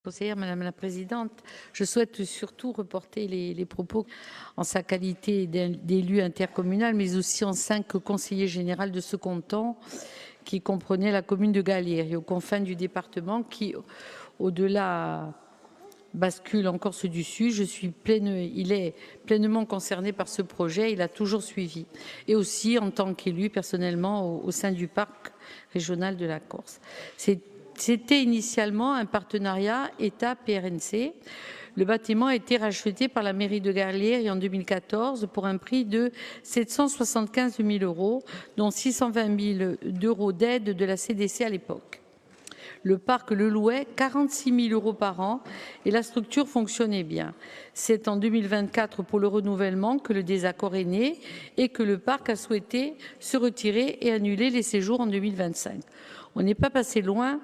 Conseillère, Madame la Présidente, je souhaite surtout reporter les propos en sa qualité d'élu intercommunal, mais aussi en 5 conseillers général de ce canton qui comprenait la commune de Gallière et aux confins du département qui, au-delà, bascule en Corse du Sud. Il est pleinement concerné par ce projet, il a toujours suivi. Et aussi en tant qu'élu personnellement au sein du parc régional de la Corse. C'était initialement un partenariat État-PRNC. Le bâtiment a été racheté par la mairie de Gallière en 2014 pour un prix de 775 000 €, dont 620 000 € d'aide de la CDC à l'époque. Le parc le louait 46 000 € par an et la structure fonctionnait bien. C'est en 2024 pour le renouvellement que le désaccord est né et que le parc a souhaité se retirer et annuler les séjours en 2025. On n'est pas passé loin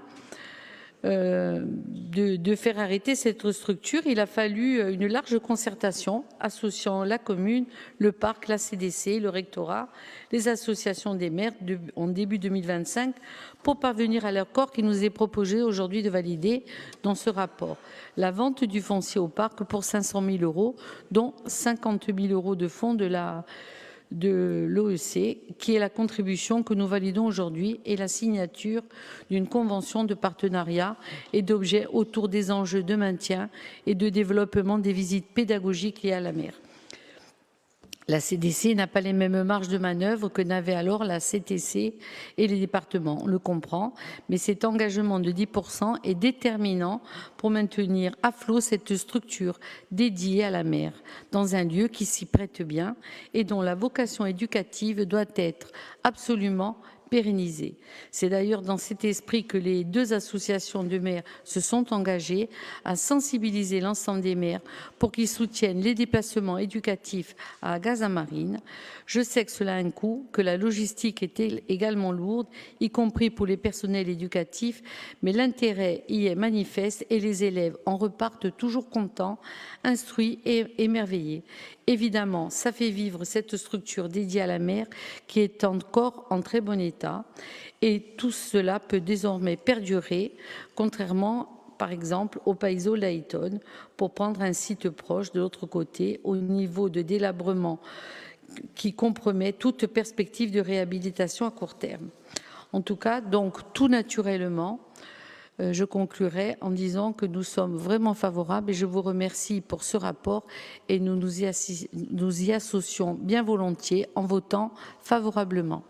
de faire arrêter cette structure. Il a fallu une large concertation associant la commune, le parc, la CDC, le rectorat, les associations des maires en début 2025 pour parvenir à l'accord qui nous est proposé aujourd'hui de valider dans ce rapport. La vente du foncier au parc pour 500 000 €, dont 50 000 € de fonds de l'OEC, qui est la contribution que nous validons aujourd'hui, et la signature d'une convention de partenariat et d'objets autour des enjeux de maintien et de développement des visites pédagogiques liées à la mer. La CDC n'a pas les mêmes marges de manœuvre que n'avaient alors la CTC et les départements. On le comprend, mais cet engagement de 10% est déterminant pour maintenir à flot cette structure dédiée à la mer, dans un lieu qui s'y prête bien et dont la vocation éducative doit être absolument pérennisée. C'est d'ailleurs dans cet esprit que les 2 associations de maires se sont engagées à sensibiliser l'ensemble des maires pour qu'ils soutiennent les déplacements éducatifs à Gazamarine. Je sais que cela a un coût, que la logistique est également lourde, y compris pour les personnels éducatifs, mais l'intérêt y est manifeste et les élèves en repartent toujours contents, instruits et émerveillés. Évidemment, ça fait vivre cette structure dédiée à la mer qui est encore en très bon état et tout cela peut désormais perdurer, contrairement par exemple au Paiso Layton, pour prendre un site proche de l'autre côté au niveau de délabrement qui compromet toute perspective de réhabilitation à court terme. En tout cas, donc tout naturellement, je conclurai en disant que nous sommes vraiment favorables et je vous remercie pour ce rapport et nous y associons bien volontiers en votant favorablement.